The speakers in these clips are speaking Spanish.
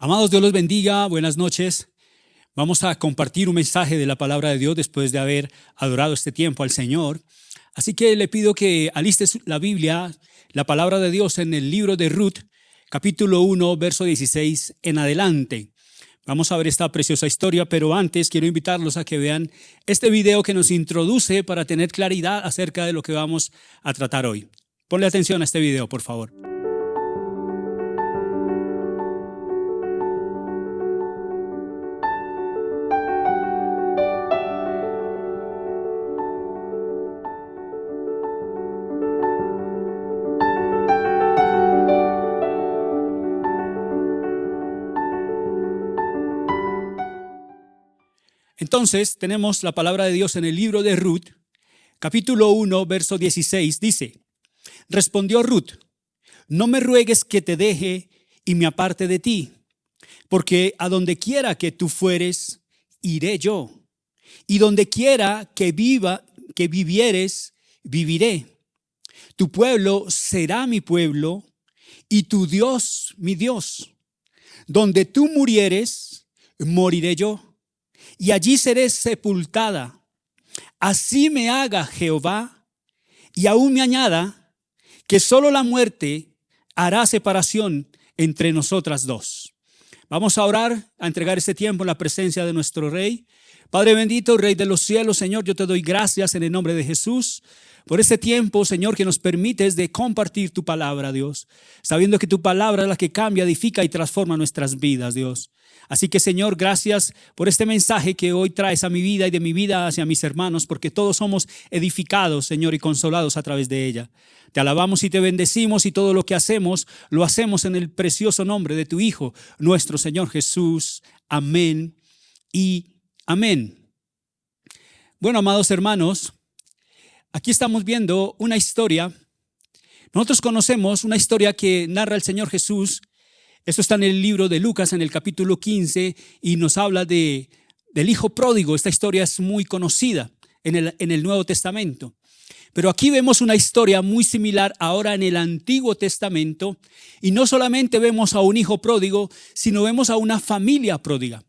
Amados, Dios los bendiga, buenas noches. Vamos a compartir un mensaje de la palabra de Dios después de haber adorado este tiempo al Señor. Así que le pido que alistes la Biblia, la palabra de Dios en el libro de Ruth, capítulo 1, verso 16 en adelante. Vamos a ver esta preciosa historia, pero antes quiero invitarlos a que vean este video que nos introduce para tener claridad acerca de lo que vamos a tratar hoy. Ponle atención a este video, por favor. Entonces, tenemos la palabra de Dios en el libro de Ruth, capítulo 1, verso 16, dice: respondió Ruth: no me ruegues que te deje y me aparte de ti, porque a donde quiera que tú fueres, iré yo, y donde quiera que vivieres, viviré. Tu pueblo será mi pueblo, y tu Dios mi Dios. Donde tú murieres, moriré yo, y allí seré sepultada. Así me haga Jehová, y aún me añada, que solo la muerte hará separación entre nosotras dos. Vamos a orar, a entregar este tiempo en la presencia de nuestro Rey. Padre bendito, Rey de los cielos, Señor, yo te doy gracias en el nombre de Jesús por este tiempo, Señor, que nos permites de compartir tu palabra, Dios, sabiendo que tu palabra es la que cambia, edifica y transforma nuestras vidas, Dios. Así que, Señor, gracias por este mensaje que hoy traes a mi vida y de mi vida hacia mis hermanos, porque todos somos edificados, Señor, y consolados a través de ella. Te alabamos y te bendecimos, y todo lo que hacemos, lo hacemos en el precioso nombre de tu Hijo, nuestro Señor Jesús. Amén y amén. Bueno, amados hermanos, aquí estamos viendo una historia. Nosotros conocemos una historia que narra el Señor Jesús. Esto está en el libro de Lucas, en el capítulo 15, y nos habla del hijo pródigo. Esta historia es muy conocida en el Nuevo Testamento. Pero aquí vemos una historia muy similar ahora en el Antiguo Testamento, y no solamente vemos a un hijo pródigo, sino vemos a una familia pródiga.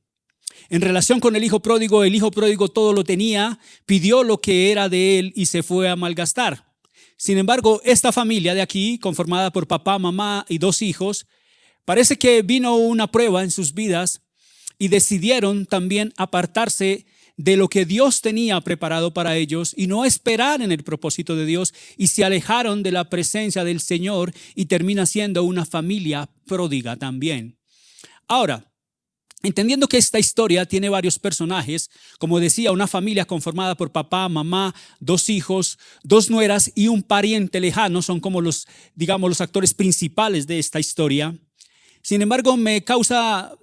En relación con el hijo pródigo todo lo tenía, pidió lo que era de él y se fue a malgastar. Sin embargo, esta familia de aquí, conformada por papá, mamá y dos hijos, parece que vino una prueba en sus vidas y decidieron también apartarse de lo que Dios tenía preparado para ellos y no esperar en el propósito de Dios, y se alejaron de la presencia del Señor, y termina siendo una familia pródiga también. Ahora, entendiendo que esta historia tiene varios personajes, como decía, una familia conformada por papá, mamá, dos hijos, dos nueras y un pariente lejano, son como los actores principales de esta historia. Sin embargo, me causa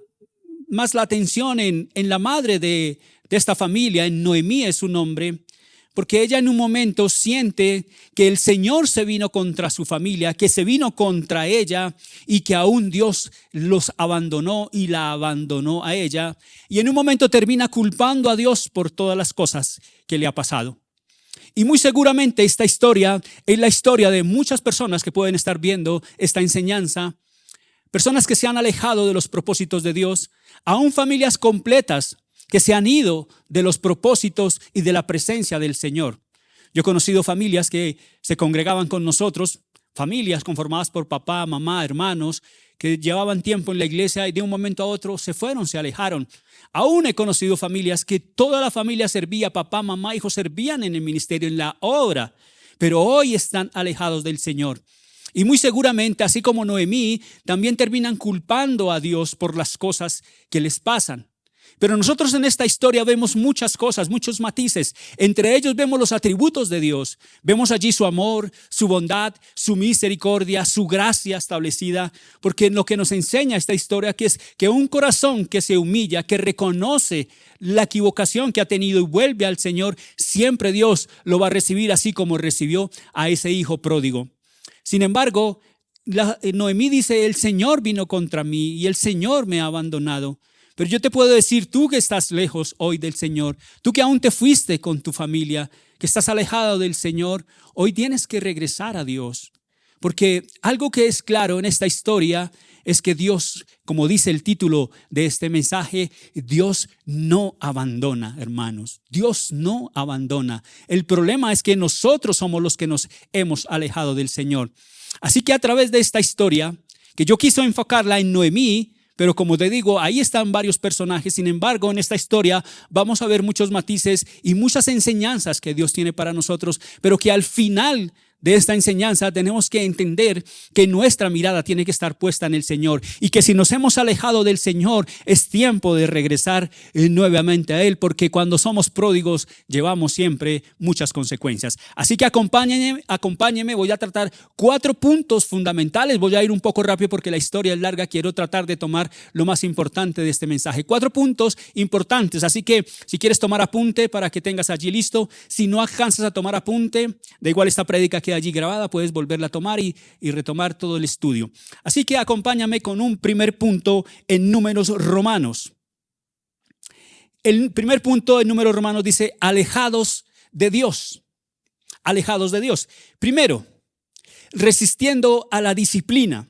más la atención en la madre de esta familia, en Noemí es su nombre, porque ella en un momento siente que el Señor se vino contra su familia, que se vino contra ella, y que aún Dios los abandonó y la abandonó a ella. Y en un momento termina culpando a Dios por todas las cosas que le ha pasado. Y muy seguramente esta historia es la historia de muchas personas que pueden estar viendo esta enseñanza. Personas que se han alejado de los propósitos de Dios, aún familias completas que se han ido de los propósitos y de la presencia del Señor. Yo he conocido familias que se congregaban con nosotros, familias conformadas por papá, mamá, hermanos, que llevaban tiempo en la iglesia y de un momento a otro se fueron, se alejaron. Aún he conocido familias que toda la familia servía, papá, mamá, hijos servían en el ministerio, en la obra, pero hoy están alejados del Señor. Y muy seguramente, así como Noemí, también terminan culpando a Dios por las cosas que les pasan. Pero nosotros en esta historia vemos muchas cosas, muchos matices. Entre ellos vemos los atributos de Dios. Vemos allí su amor, su bondad, su misericordia, su gracia establecida. Porque lo que nos enseña esta historia que es que un corazón que se humilla, que reconoce la equivocación que ha tenido y vuelve al Señor, siempre Dios lo va a recibir así como recibió a ese hijo pródigo. Sin embargo, Noemí dice: el Señor vino contra mí y el Señor me ha abandonado. Pero yo te puedo decir, tú que estás lejos hoy del Señor, tú que aún te fuiste con tu familia, que estás alejado del Señor, hoy tienes que regresar a Dios. Porque algo que es claro en esta historia es que Dios, como dice el título de este mensaje, Dios no abandona, hermanos. Dios no abandona. El problema es que nosotros somos los que nos hemos alejado del Señor. Así que a través de esta historia, que yo quise enfocarla en Noemí, pero como te digo, ahí están varios personajes. Sin embargo, en esta historia vamos a ver muchos matices y muchas enseñanzas que Dios tiene para nosotros, pero que al final de esta enseñanza tenemos que entender que nuestra mirada tiene que estar puesta en el Señor y que si nos hemos alejado del Señor es tiempo de regresar nuevamente a Él, porque cuando somos pródigos llevamos siempre muchas consecuencias. Así que acompáñenme, voy a tratar 4 puntos fundamentales. Voy a ir un poco rápido porque la historia es larga, quiero tratar de tomar lo más importante de este mensaje. 4 puntos importantes, así que si quieres tomar apunte para que tengas allí listo, si no alcanzas a tomar apunte, da igual, esta prédica que allí grabada, puedes volverla a tomar y retomar todo el estudio. Así que acompáñame con un primer punto en Números Romanos. El primer punto en Números Romanos dice: alejados de Dios. Alejados de Dios. Primero, resistiendo a la disciplina.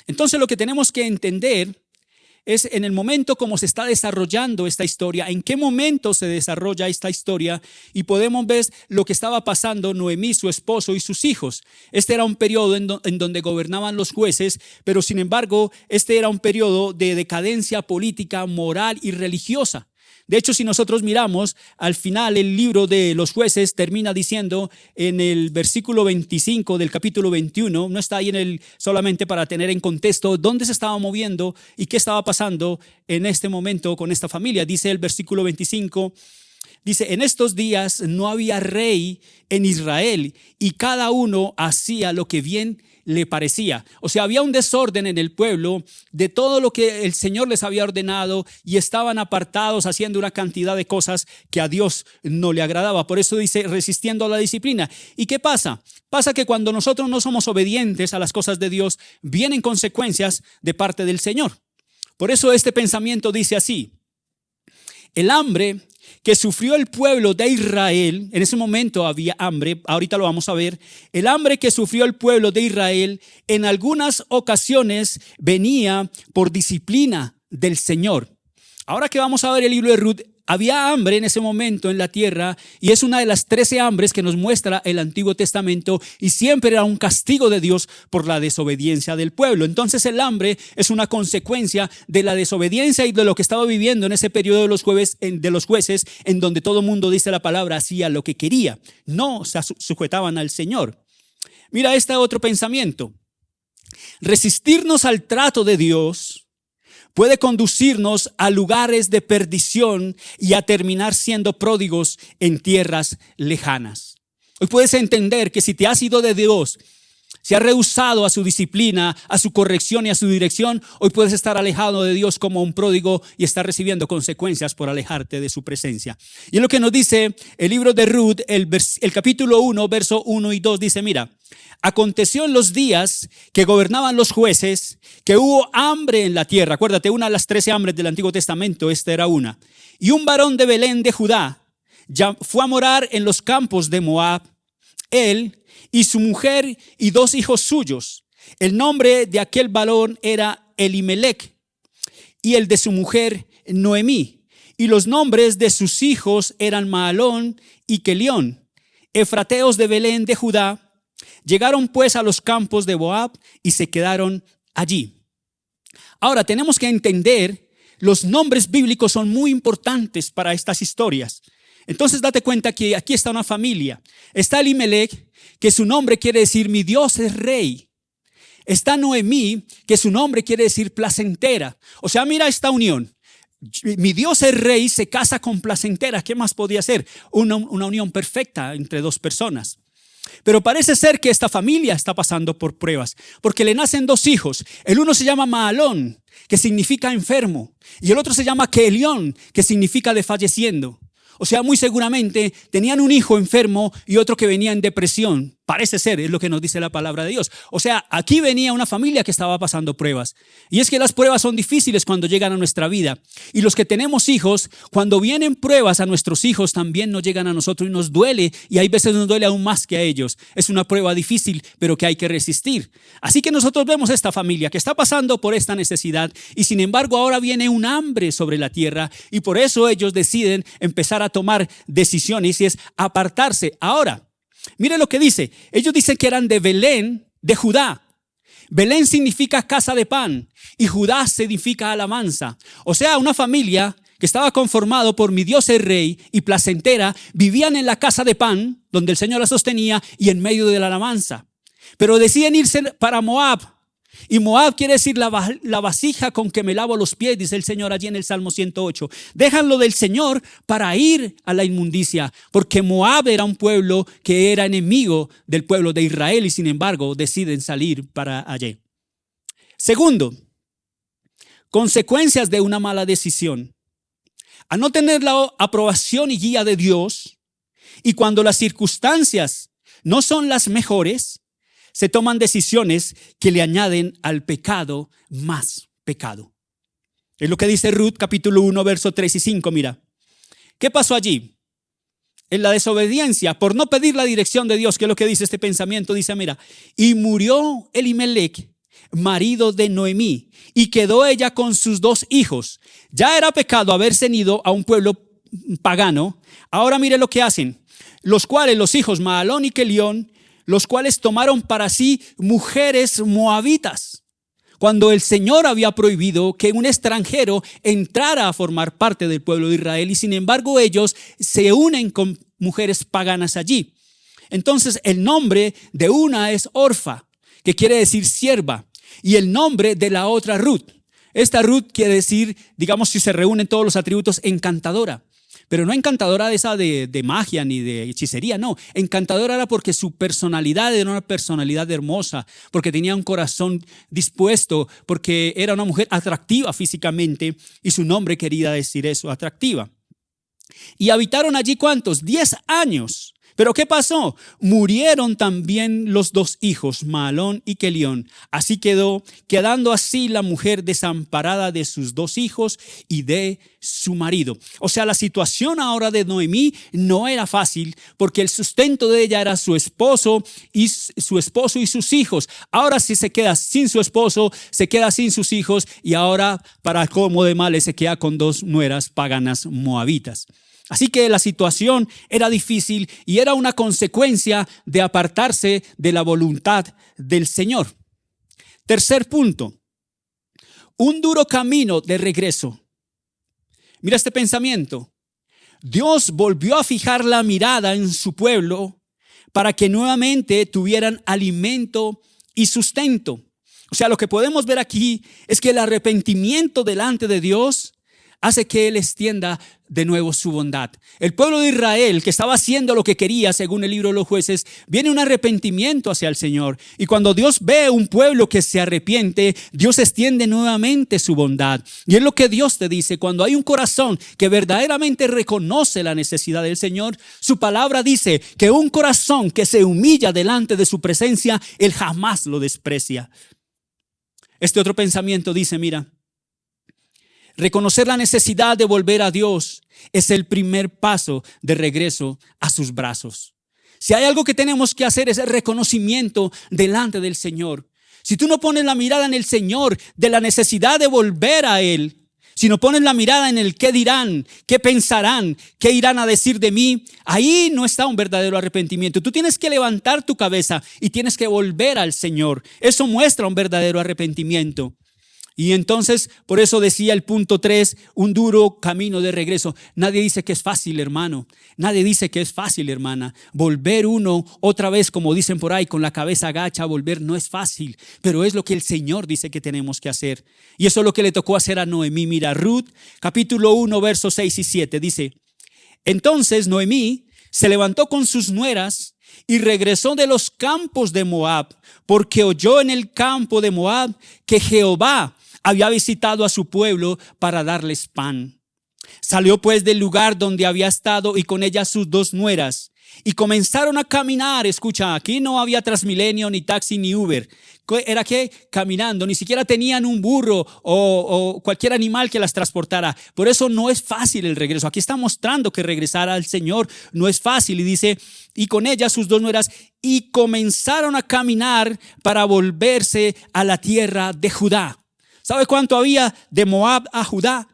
Entonces lo que tenemos que entender es en el momento como se está desarrollando esta historia, en qué momento se desarrolla esta historia, y podemos ver lo que estaba pasando Noemí, su esposo y sus hijos. Este era un periodo en donde gobernaban los jueces, pero sin embargo este era un periodo de decadencia política, moral y religiosa. De hecho, si nosotros miramos, al final el libro de los jueces termina diciendo en el versículo 25 del capítulo 21, no está ahí solamente para tener en contexto dónde se estaba moviendo y qué estaba pasando en este momento con esta familia. Dice el versículo 25, dice: en estos días no había rey en Israel y cada uno hacía lo que bien le parecía. O sea, había un desorden en el pueblo de todo lo que el Señor les había ordenado y estaban apartados haciendo una cantidad de cosas que a Dios no le agradaba. Por eso dice resistiendo a la disciplina. ¿Y qué pasa? Pasa que cuando nosotros no somos obedientes a las cosas de Dios, vienen consecuencias de parte del Señor. Por eso este pensamiento dice así: el hambre que sufrió el pueblo de Israel, en ese momento había hambre, ahorita lo vamos a ver, el hambre que sufrió el pueblo de Israel en algunas ocasiones venía por disciplina del Señor. Ahora que vamos a ver el libro de Ruth, había hambre en ese momento en la tierra y es una de las 13 hambres que nos muestra el Antiguo Testamento, y siempre era un castigo de Dios por la desobediencia del pueblo. Entonces el hambre es una consecuencia de la desobediencia y de lo que estaba viviendo en ese periodo de los jueces, en donde todo el mundo, dice la palabra, hacía lo que quería, no se sujetaban al Señor. Mira este otro pensamiento: resistirnos al trato de Dios puede conducirnos a lugares de perdición y a terminar siendo pródigos en tierras lejanas. Hoy puedes entender que si te has ido de Dios, si has rehusado a su disciplina, a su corrección y a su dirección, hoy puedes estar alejado de Dios como un pródigo y estar recibiendo consecuencias por alejarte de su presencia. Y es lo que nos dice el libro de Ruth, el capítulo 1, verso 1 y 2, dice: mira, aconteció en los días que gobernaban los jueces que hubo hambre en la tierra. Acuérdate, una de las 13 hambres del Antiguo Testamento, esta era una. Y un varón de Belén de Judá ya fue a morar en los campos de Moab, él y su mujer y 2 hijos suyos. El nombre de aquel varón era Elimelech y el de su mujer Noemí. Y los nombres de sus hijos eran Mahalón y Kelión, efrateos de Belén de Judá. Llegaron pues a los campos de Moab y se quedaron allí. Ahora tenemos que entender, los nombres bíblicos son muy importantes para estas historias. Entonces date cuenta que aquí está una familia. Está Elimelech, que su nombre quiere decir mi Dios es rey. Está Noemí, que su nombre quiere decir placentera. O sea, mira esta unión. Mi Dios es rey, se casa con placentera. ¿Qué más podía ser? Una unión perfecta entre 2 personas. Pero parece ser que esta familia está pasando por pruebas, porque le nacen 2 hijos. El uno se llama Mahalón, que significa enfermo, y el otro se llama Kelión, que significa desfalleciendo. O sea, muy seguramente tenían un hijo enfermo y otro que venía en depresión. Parece ser, es lo que nos dice la palabra de Dios. O sea, aquí venía una familia que estaba pasando pruebas. Y es que las pruebas son difíciles cuando llegan a nuestra vida. Y los que tenemos hijos, cuando vienen pruebas a nuestros hijos, también nos llegan a nosotros y nos duele. Y hay veces nos duele aún más que a ellos. Es una prueba difícil, pero que hay que resistir. Así que nosotros vemos esta familia que está pasando por esta necesidad. Y sin embargo, ahora viene un hambre sobre la tierra. Y por eso ellos deciden empezar a tomar decisiones y es apartarse. Ahora, mire lo que dice. Ellos dicen que eran de Belén, de Judá. Belén significa casa de pan y Judá significa alabanza. O sea, una familia que estaba conformado por mi Dios el Rey y placentera, vivían en la casa de pan, donde el Señor la sostenía, y en medio de la alabanza. Pero deciden irse para Moab. Y Moab quiere decir la vasija con que me lavo los pies, dice el Señor allí en el Salmo 108. Déjanlo del Señor para ir a la inmundicia, porque Moab era un pueblo que era enemigo del pueblo de Israel y sin embargo deciden salir para allí. Segundo, consecuencias de una mala decisión. Al no tener la aprobación y guía de Dios, y cuando las circunstancias no son las mejores, se toman decisiones que le añaden al pecado más pecado. Es lo que dice Ruth capítulo 1, versos 3 y 5. Mira, ¿qué pasó allí? En la desobediencia, por no pedir la dirección de Dios, que es lo que dice este pensamiento, dice, mira, y murió Elimelech, marido de Noemí, y quedó ella con sus 2 hijos. Ya era pecado haberse ido a un pueblo pagano. Ahora mire lo que hacen, los cuales los hijos Mahalón y Kelión, los cuales tomaron para sí mujeres moabitas, cuando el Señor había prohibido que un extranjero entrara a formar parte del pueblo de Israel, y sin embargo ellos se unen con mujeres paganas allí. Entonces el nombre de una es Orfa, que quiere decir sierva, y el nombre de la otra Ruth. Esta Ruth quiere decir, digamos, si se reúnen todos los atributos, encantadora. Pero no encantadora de esa de magia ni de hechicería, no. Encantadora era porque su personalidad era una personalidad hermosa, porque tenía un corazón dispuesto, porque era una mujer atractiva físicamente y su nombre quería decir eso, atractiva. Y habitaron allí ¿cuántos? 10 años. Pero ¿qué pasó? Murieron también los 2 hijos, Mahalón y Kelión. Así quedando así la mujer desamparada de sus 2 hijos y de su marido. O sea, la situación ahora de Noemí no era fácil porque el sustento de ella era su esposo y sus hijos. Ahora sí se queda sin su esposo, se queda sin sus hijos y ahora para colmo de males se queda con 2 nueras paganas moabitas. Así que la situación era difícil y era una consecuencia de apartarse de la voluntad del Señor. Tercer punto, un duro camino de regreso. Mira este pensamiento. Dios volvió a fijar la mirada en su pueblo para que nuevamente tuvieran alimento y sustento. O sea, lo que podemos ver aquí es que el arrepentimiento delante de Dios hace que Él extienda de nuevo su bondad. El pueblo de Israel, que estaba haciendo lo que quería, según el libro de los Jueces, viene un arrepentimiento hacia el Señor. Y cuando Dios ve un pueblo que se arrepiente, Dios extiende nuevamente su bondad. Y es lo que Dios te dice, cuando hay un corazón que verdaderamente reconoce la necesidad del Señor, su palabra dice que un corazón que se humilla delante de su presencia, Él jamás lo desprecia. Este otro pensamiento dice, mira, reconocer la necesidad de volver a Dios es el primer paso de regreso a sus brazos. Si hay algo que tenemos que hacer es el reconocimiento delante del Señor. Si tú no pones la mirada en el Señor de la necesidad de volver a Él, si no pones la mirada en el qué dirán, qué pensarán, qué irán a decir de mí, ahí no está un verdadero arrepentimiento. Tú tienes que levantar tu cabeza y tienes que volver al Señor. Eso muestra un verdadero arrepentimiento. Y entonces, por eso decía el punto 3, un duro camino de regreso. Nadie dice que es fácil, hermano. Nadie dice que es fácil, hermana. Volver uno otra vez, como dicen por ahí, con la cabeza agacha, volver no es fácil. Pero es lo que el Señor dice que tenemos que hacer. Y eso es lo que le tocó hacer a Noemí. Mira, Ruth, capítulo 1, versos 6 y 7, dice, entonces Noemí se levantó con sus nueras y regresó de los campos de Moab, porque oyó en el campo de Moab que Jehová había visitado a su pueblo para darles pan. Salió pues del lugar donde había estado y con ella sus 2 nueras Y comenzaron a caminar. Escucha, aquí no había Transmilenio, ni taxi, ni Uber. Era que caminando, ni siquiera tenían un burro o cualquier animal que las transportara. Por eso no es fácil el regreso. Aquí está mostrando que regresar al Señor no es fácil. Y dice, y con ellas sus dos nueras, y comenzaron a caminar para volverse a la tierra de Judá. ¿Sabe cuánto había de Moab a Judá?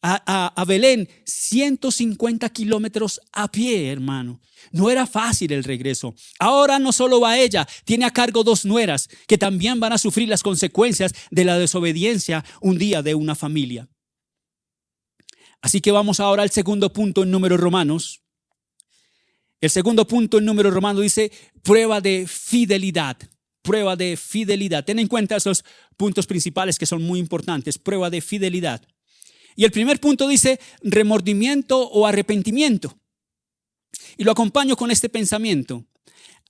A Belén, 150 kilómetros a pie, hermano. No era fácil el regreso. Ahora no solo va ella, tiene a cargo dos nueras que también van a sufrir las consecuencias de la desobediencia un día de una familia. Así que vamos ahora al segundo punto en Números Romanos. El segundo punto en Números Romanos dice prueba de fidelidad. Prueba de fidelidad. Ten en cuenta esos puntos principales que son muy importantes. Prueba de fidelidad. Y el primer punto dice remordimiento o arrepentimiento. Y lo acompaño con este pensamiento.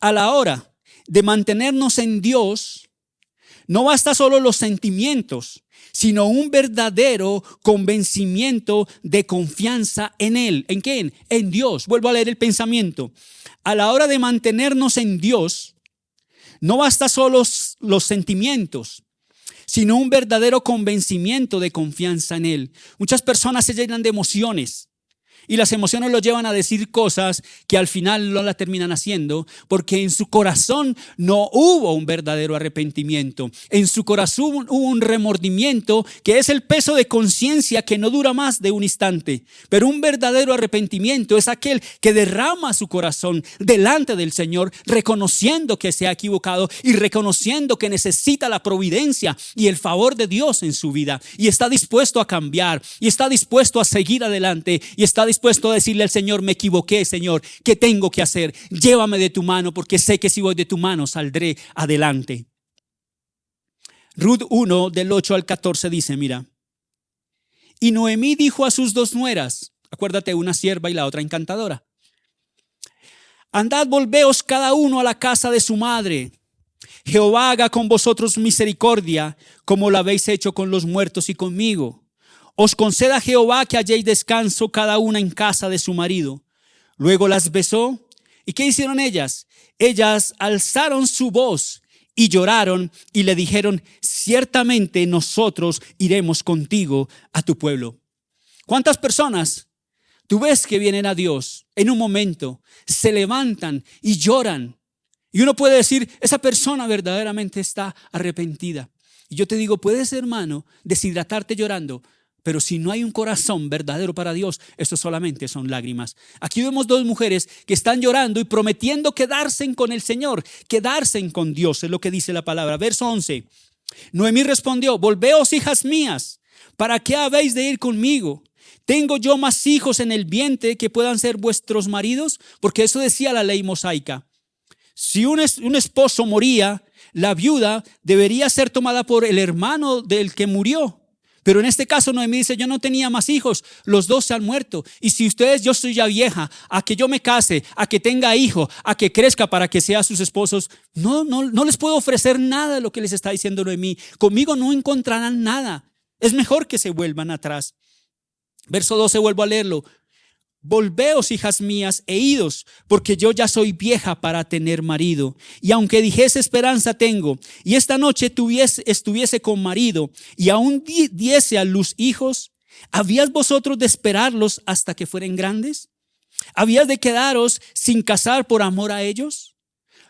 A la hora de mantenernos en Dios, no basta solo los sentimientos, sino un verdadero convencimiento de confianza en Él. ¿En quién? En Dios. Vuelvo a leer el pensamiento. A la hora de mantenernos en Dios, no basta solo los sentimientos, sino un verdadero convencimiento de confianza en Él. Muchas personas se llenan de emociones y las emociones los llevan a decir cosas que al final no la terminan haciendo porque en su corazón no hubo un verdadero arrepentimiento. En su corazón hubo un remordimiento que es el peso de conciencia que no dura más de un instante. Pero un verdadero arrepentimiento es aquel que derrama su corazón delante del Señor, reconociendo que se ha equivocado y reconociendo que necesita la providencia y el favor de Dios en su vida. Y está dispuesto a cambiar y está dispuesto a seguir adelante y está dispuesto a decirle al Señor, me equivoqué, Señor, ¿qué tengo que hacer? Llévame de tu mano porque sé que si voy de tu mano saldré adelante. Ruth 1 del 8 al 14 dice, mira, y Noemí dijo a sus dos nueras, acuérdate, una sierva y la otra encantadora, andad, volveos cada uno a la casa de su madre. Jehová haga con vosotros misericordia como lo habéis hecho con los muertos y conmigo. Os conceda Jehová que halléis descanso cada una en casa de su marido. Luego las besó. ¿Y qué hicieron ellas? Ellas alzaron su voz y lloraron y le dijeron, ciertamente nosotros iremos contigo a tu pueblo. ¿Cuántas personas tú ves que vienen a Dios en un momento, se levantan y lloran? Y uno puede decir, esa persona verdaderamente está arrepentida. Y yo te digo, puedes, hermano, deshidratarte llorando, pero si no hay un corazón verdadero para Dios, eso solamente son lágrimas. Aquí vemos dos mujeres que están llorando y prometiendo quedarse con el Señor, quedarse con Dios, es lo que dice la palabra. Verso 11. Noemí respondió, volveos, hijas mías, ¿para qué habéis de ir conmigo? ¿Tengo yo más hijos en el vientre que puedan ser vuestros maridos? Porque eso decía la ley mosaica. Si un esposo moría, la viuda debería ser tomada por el hermano del que murió. Pero en este caso Noemí dice, yo no tenía más hijos, los dos se han muerto. Y si ustedes, yo soy ya vieja, a que yo me case, a que tenga hijo, a que crezca para que sea sus esposos, no les puedo ofrecer nada de lo que les está diciendo Noemí. Conmigo no encontrarán nada. Es mejor que se vuelvan atrás. Verso 12, vuelvo a leerlo. Volveos, hijas mías, e idos, porque yo ya soy vieja para tener marido. Y aunque dijese esperanza tengo, y esta noche estuviese con marido, y aún diese a luz hijos, ¿habías vosotros de esperarlos hasta que fueren grandes? ¿Habías de quedaros sin casar por amor a ellos?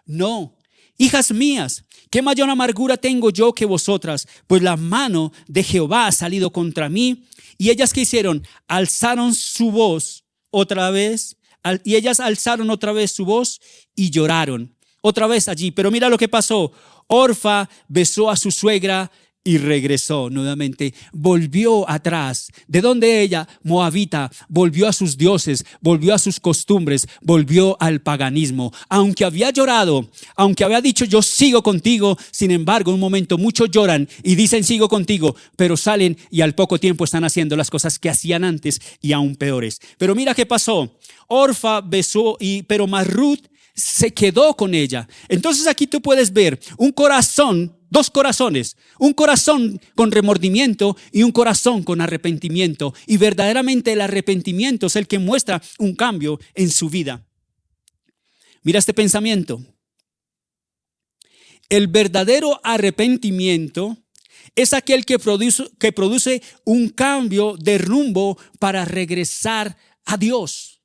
No, hijas mías, ¿qué mayor amargura tengo yo que vosotras? Pues la mano de Jehová ha salido contra mí. Y ellas, ¿qué hicieron? Alzaron su voz otra vez, y ellas alzaron otra vez su voz y lloraron otra vez allí. Pero mira lo que pasó. Orfa besó a su suegra y regresó nuevamente, volvió atrás. ¿De dónde ella? Moabita. Volvió a sus dioses, volvió a sus costumbres, volvió al paganismo. Aunque había llorado, aunque había dicho yo sigo contigo, sin embargo, un momento muchos lloran y dicen sigo contigo, pero salen y al poco tiempo están haciendo las cosas que hacían antes y aún peores. Pero mira qué pasó. Orfa besó, pero mas Ruth se quedó con ella. Entonces aquí tú puedes ver un corazón, dos corazones, un corazón con remordimiento y un corazón con arrepentimiento. Y verdaderamente el arrepentimiento es el que muestra un cambio en su vida. Mira este pensamiento. El verdadero arrepentimiento es aquel que produce un cambio de rumbo para regresar a Dios.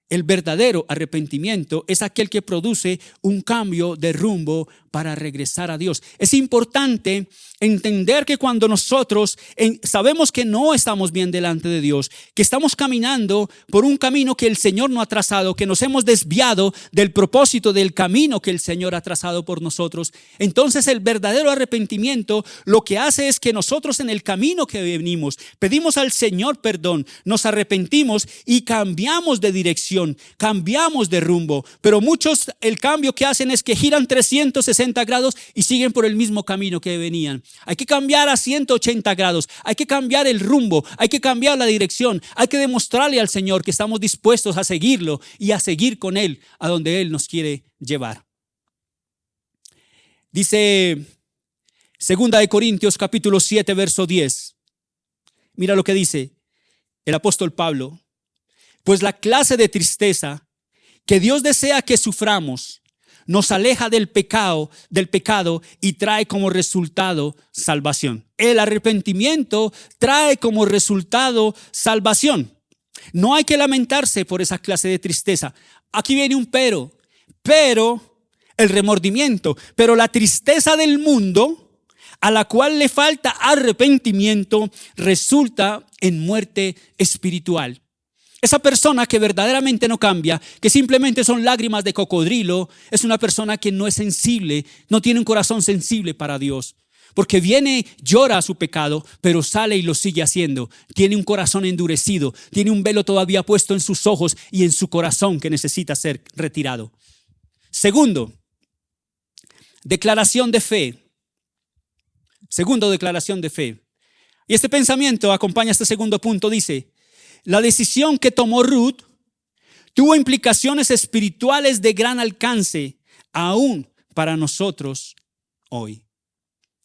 El verdadero arrepentimiento es aquel que produce un cambio de rumbo para regresar a Dios. Es importante entender que cuando nosotros sabemos que no estamos bien delante de Dios, que estamos caminando por un camino que el Señor no ha trazado, que nos hemos desviado del propósito del camino que el Señor ha trazado por nosotros, entonces el verdadero arrepentimiento lo que hace es que nosotros en el camino que venimos pedimos al Señor perdón, nos arrepentimos y cambiamos de dirección, cambiamos de rumbo. Pero muchos el cambio que hacen es que giran 360 grados y siguen por el mismo camino que venían. Hay que cambiar a 180 grados, hay que cambiar el rumbo, hay que cambiar la dirección, hay que demostrarle al Señor que estamos dispuestos a seguirlo y a seguir con Él a donde Él nos quiere llevar. Dice 2 Corintios capítulo 7 verso 10. Mira lo que dice el apóstol Pablo. Pues la clase de tristeza que Dios desea que suframos nos aleja del pecado y trae como resultado salvación. El arrepentimiento trae como resultado salvación. No hay que lamentarse por esa clase de tristeza. Aquí viene un pero el remordimiento, pero la tristeza del mundo a la cual le falta arrepentimiento resulta en muerte espiritual. Esa persona que verdaderamente no cambia, que simplemente son lágrimas de cocodrilo, es una persona que no es sensible, no tiene un corazón sensible para Dios. Porque viene, llora su pecado, pero sale y lo sigue haciendo. Tiene un corazón endurecido, tiene un velo todavía puesto en sus ojos y en su corazón que necesita ser retirado. Segundo, declaración de fe. Segundo, declaración de fe. Y este pensamiento acompaña este segundo punto, dice: la decisión que tomó Ruth tuvo implicaciones espirituales de gran alcance, aún para nosotros hoy.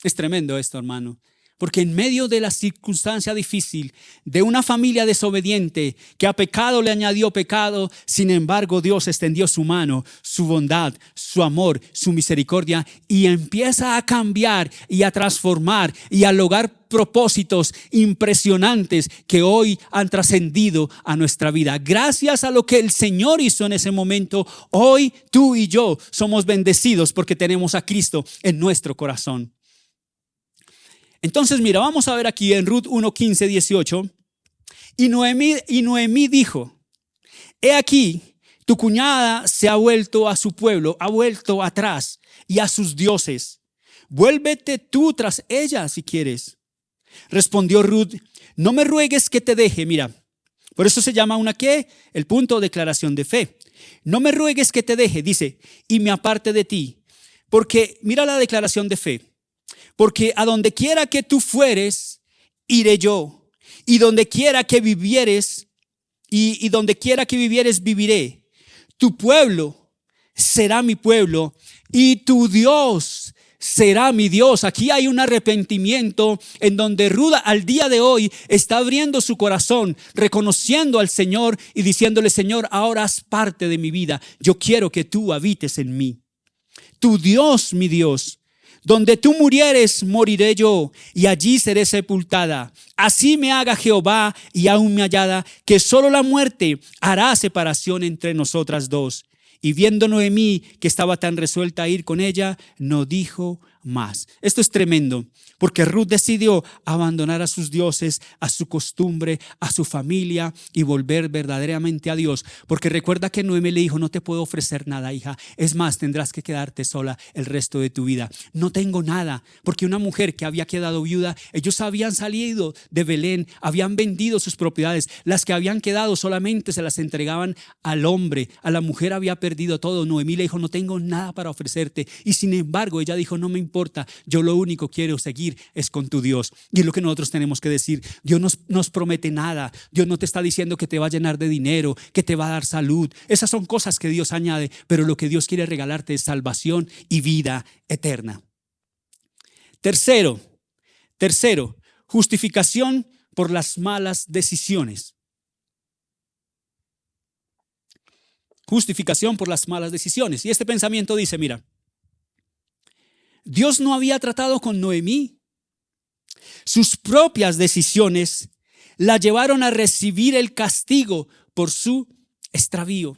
Es tremendo esto, hermano, porque en medio de la circunstancia difícil, de una familia desobediente que a pecado le añadió pecado, sin embargo Dios extendió su mano, su bondad, su amor, su misericordia y empieza a cambiar y a transformar y a lograr propósitos impresionantes que hoy han trascendido a nuestra vida. Gracias a lo que el Señor hizo en ese momento, hoy tú y yo somos bendecidos porque tenemos a Cristo en nuestro corazón. Entonces, mira, vamos a ver aquí en Ruth 1, 15, 18. Y Noemí dijo: he aquí, tu cuñada se ha vuelto a su pueblo, ha vuelto atrás y a sus dioses. Vuélvete tú tras ella si quieres. Respondió Ruth: no me ruegues que te deje. Mira, por eso se llama una ¿qué? El punto de declaración de fe. No me ruegues que te deje, dice, y me aparte de ti. Porque, mira la declaración de fe. Porque a donde quiera que tú fueres, iré yo. Y donde quiera que vivieres, y donde quiera que vivieres, viviré. Tu pueblo será mi pueblo, y tu Dios será mi Dios. Aquí hay un arrepentimiento en donde Ruth al día de hoy está abriendo su corazón, reconociendo al Señor y diciéndole: Señor, ahora haz parte de mi vida. Yo quiero que tú habites en mí. Tu Dios, mi Dios. Donde tú murieres, moriré yo, y allí seré sepultada. Así me haga Jehová y aún me hallada, que solo la muerte hará separación entre nosotras dos. Y viendo Noemí que estaba tan resuelta a ir con ella, no dijo más. Esto es tremendo, porque Ruth decidió abandonar a sus dioses, a su costumbre, a su familia y volver verdaderamente a Dios. Porque recuerda que Noemí le dijo: no te puedo ofrecer nada, hija. Es más, tendrás que quedarte sola el resto de tu vida. No tengo nada, porque una mujer que había quedado viuda, ellos habían salido de Belén, habían vendido sus propiedades. Las que habían quedado solamente se las entregaban al hombre. A la mujer había perdido todo. Noemí le dijo: no tengo nada para ofrecerte. Y sin embargo ella dijo: no me importa, yo lo único que quiero seguir es con tu Dios. Y es lo que nosotros tenemos que decir. Dios nos promete nada. Dios no te está diciendo que te va a llenar de dinero, que te va a dar salud. Esas son cosas que Dios añade, pero lo que Dios quiere regalarte es salvación y vida eterna. Tercero, justificación por las malas decisiones. justificación por las malas decisiones. Y este pensamiento dice, mira, Dios no había tratado con Noemí. Sus propias decisiones la llevaron a recibir el castigo por su extravío.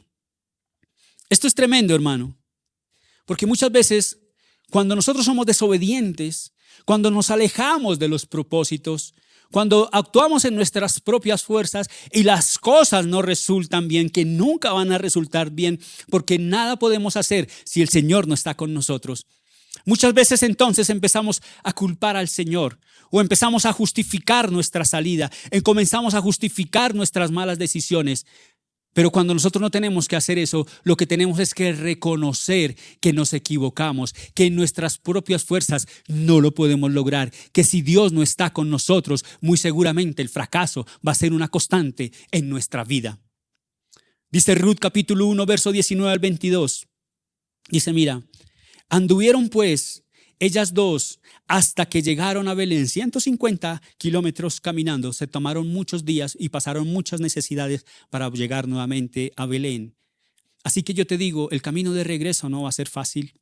Esto es tremendo, hermano, porque muchas veces cuando nosotros somos desobedientes, cuando nos alejamos de los propósitos, cuando actuamos en nuestras propias fuerzas y las cosas no resultan bien, que nunca van a resultar bien, porque nada podemos hacer si el Señor no está con nosotros. Muchas veces entonces empezamos a culpar al Señor o empezamos a justificar nuestra salida, comenzamos a justificar nuestras malas decisiones. Pero cuando nosotros no tenemos que hacer eso, lo que tenemos es que reconocer que nos equivocamos, que en nuestras propias fuerzas no lo podemos lograr, que si Dios no está con nosotros, muy seguramente el fracaso va a ser una constante en nuestra vida. Dice Ruth capítulo 1, verso 19 al 22. Dice, mira, anduvieron pues ellas dos hasta que llegaron a Belén, 150 kilómetros caminando. Se tomaron muchos días y pasaron muchas necesidades para llegar nuevamente a Belén. Así que yo te digo, el camino de regreso no va a ser fácil.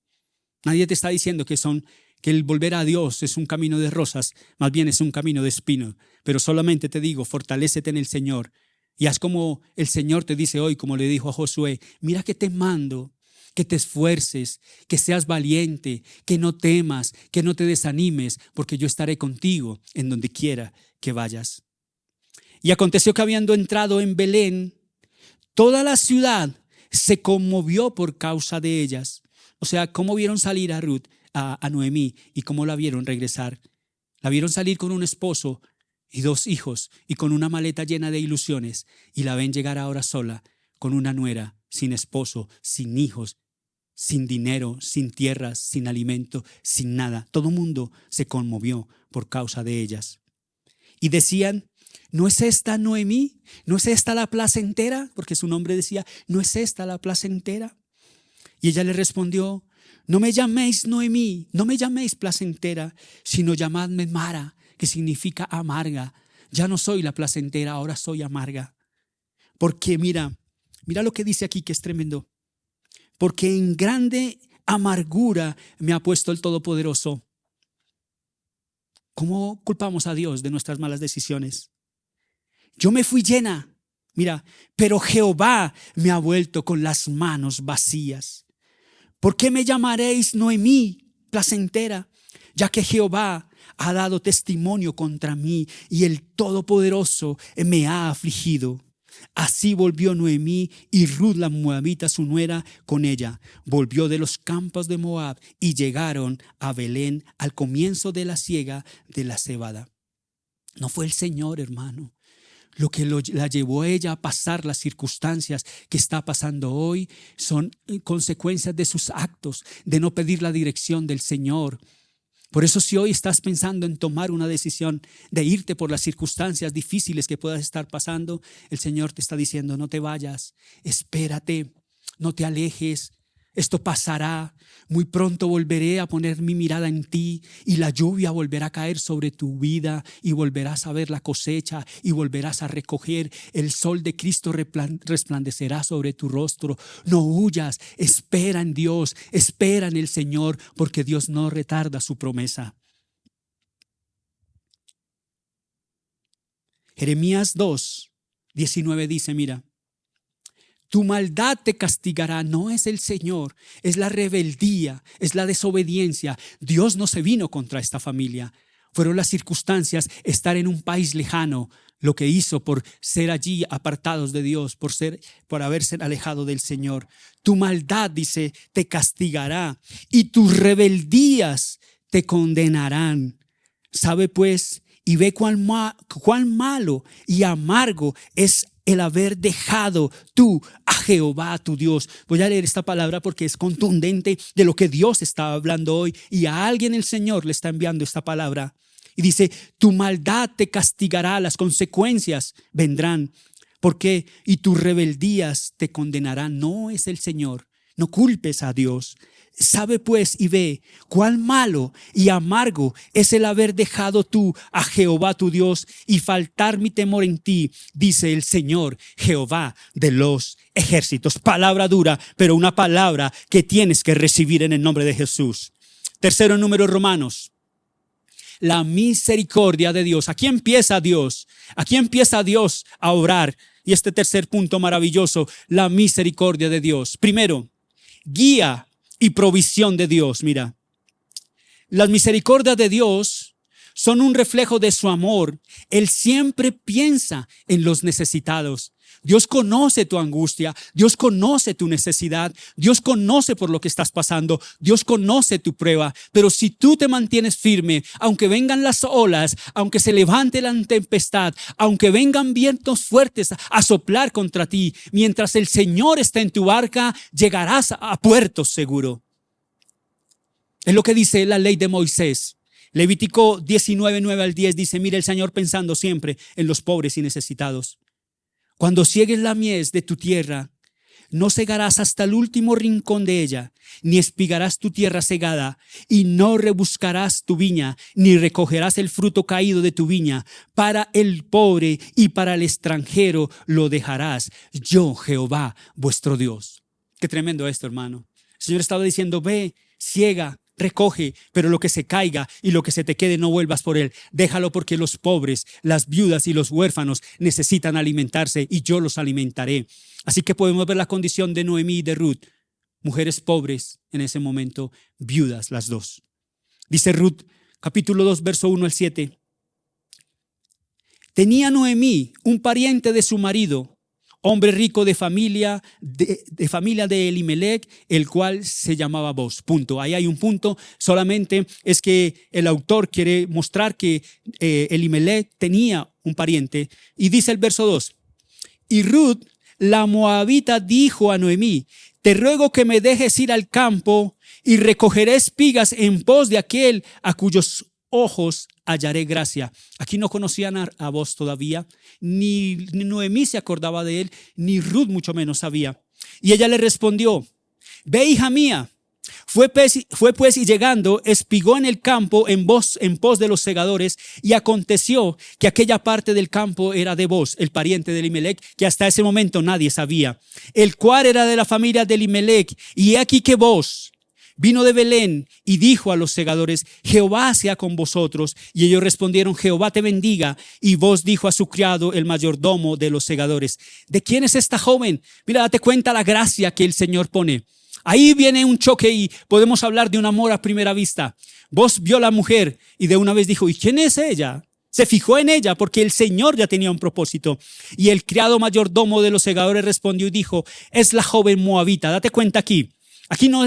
Nadie te está diciendo que el volver a Dios es un camino de rosas, más bien es un camino de espino. Pero solamente te digo, fortalécete en el Señor y haz como el Señor te dice hoy, como le dijo a Josué, mira que te mando, que te esfuerces, que seas valiente, que no temas, que no te desanimes, porque yo estaré contigo en donde quiera que vayas. Y aconteció que habiendo entrado en Belén, toda la ciudad se conmovió por causa de ellas. O sea, cómo vieron salir a Ruth, a Noemí, y cómo la vieron regresar. La vieron salir con un esposo y 2 hijos y con una maleta llena de ilusiones, y la ven llegar ahora sola, con una nuera, sin esposo, sin hijos, sin dinero, sin tierras, sin alimento, sin nada. Todo el mundo se conmovió por causa de ellas. Y decían, ¿no es esta Noemí? ¿No es esta la placentera? Porque su nombre decía, ¿no es esta la placentera? Y ella le respondió, no me llaméis Noemí, no me llaméis placentera, sino llamadme Mara, que significa amarga. Ya no soy la placentera, ahora soy amarga. Porque mira lo que dice aquí que es tremendo. Porque en grande amargura me ha puesto el Todopoderoso. ¿Cómo culpamos a Dios de nuestras malas decisiones? Yo me fui llena, mira, pero Jehová me ha vuelto con las manos vacías. ¿Por qué me llamaréis Noemí, placentera? Ya que Jehová ha dado testimonio contra mí y el Todopoderoso me ha afligido. Así volvió Noemí y Ruth la moabita su nuera con ella. Volvió de los campos de Moab y llegaron a Belén al comienzo de la siega de la cebada. No fue el Señor, hermano, lo que la llevó a ella a pasar las circunstancias que está pasando hoy. Son consecuencias de sus actos, de no pedir la dirección del Señor. Por eso si hoy estás pensando en tomar una decisión de irte por las circunstancias difíciles que puedas estar pasando, el Señor te está diciendo, no te vayas, espérate, no te alejes, esto pasará. Muy pronto volveré a poner mi mirada en ti y la lluvia volverá a caer sobre tu vida y volverás a ver la cosecha y volverás a recoger. El sol de Cristo resplandecerá sobre tu rostro. No huyas, espera en Dios, espera en el Señor, porque Dios no retarda su promesa. Jeremías 2:19 dice, mira, tu maldad te castigará, no es el Señor, es la rebeldía, es la desobediencia. Dios no se vino contra esta familia. Fueron las circunstancias, estar en un país lejano, lo que hizo por ser allí apartados de Dios, por haberse alejado del Señor. Tu maldad, dice, te castigará y tus rebeldías te condenarán. Sabe pues y ve cuán malo y amargo es el haber dejado tú a Jehová tu Dios. Voy a leer esta palabra porque es contundente de lo que Dios está hablando hoy, y a alguien el Señor le está enviando esta palabra. Y dice, tu maldad te castigará, las consecuencias vendrán. ¿Por qué? Y tus rebeldías te condenarán. No es el Señor, no culpes a Dios. Sabe pues y ve cuán malo y amargo es el haber dejado tú a Jehová tu Dios y faltar mi temor en ti, dice el Señor Jehová de los ejércitos. Palabra dura, pero una palabra que tienes que recibir en el nombre de Jesús. Tercero número, Romanos. La misericordia de Dios. Aquí empieza Dios. Aquí empieza Dios a obrar. Y este tercer punto maravilloso, la misericordia de Dios. Primero, guía y provisión de Dios. Mira, las misericordias de Dios son un reflejo de su amor. Él siempre piensa en los necesitados. Dios conoce tu angustia, Dios conoce tu necesidad, Dios conoce por lo que estás pasando, Dios conoce tu prueba. Pero si tú te mantienes firme, aunque vengan las olas, aunque se levante la tempestad, aunque vengan vientos fuertes a soplar contra ti, mientras el Señor está en tu barca, llegarás a puerto seguro. Es lo que dice la ley de Moisés. Levítico 19, 9 al 10 dice: mira, el Señor pensando siempre en los pobres y necesitados. Cuando ciegues la mies de tu tierra, no segarás hasta el último rincón de ella, ni espigarás tu tierra segada, y no rebuscarás tu viña, ni recogerás el fruto caído de tu viña. Para el pobre y para el extranjero lo dejarás, yo Jehová vuestro Dios. Qué tremendo esto, hermano. El Señor estaba diciendo: ve, ciega, recoge, pero lo que se caiga y lo que se te quede no vuelvas por él. Déjalo, porque los pobres, las viudas y los huérfanos necesitan alimentarse y yo los alimentaré. Así que podemos ver la condición de Noemí y de Ruth, mujeres pobres en ese momento, viudas las dos. Dice Ruth, capítulo 2, verso 1 al 7. Tenía Noemí un pariente de su marido, hombre rico de familia de Elimelec, el cual se llamaba Boz. Punto. Ahí hay un punto. Solamente es que el autor quiere mostrar que Elimelec tenía un pariente. Y dice el verso 2. Y Ruth, la moabita, dijo a Noemí: te ruego que me dejes ir al campo y recogeré espigas en pos de aquel a cuyos ojos hallaré gracia. Aquí no conocían a Boz todavía, ni Noemí se acordaba de él, ni Ruth mucho menos sabía. Y ella le respondió: ve, hija mía. Fue pues y llegando, espigó en el campo en pos de los segadores, y aconteció que aquella parte del campo era de Boz, el pariente de Elimelec, que hasta ese momento nadie sabía, el cual era de la familia de Elimelec. Y he aquí que Boz vino de Belén y dijo a los segadores: Jehová sea con vosotros. Y ellos respondieron: Jehová te bendiga. Y Boz dijo a su criado, el mayordomo de los segadores: ¿de quién es esta joven? Mira, date cuenta la gracia que el Señor pone. Ahí viene un choque y podemos hablar de un amor a primera vista. Boz vio a la mujer y de una vez dijo: ¿y quién es ella? Se fijó en ella porque el Señor ya tenía un propósito. Y el criado mayordomo de los segadores respondió y dijo: es la joven moabita. Date cuenta aquí. Aquí no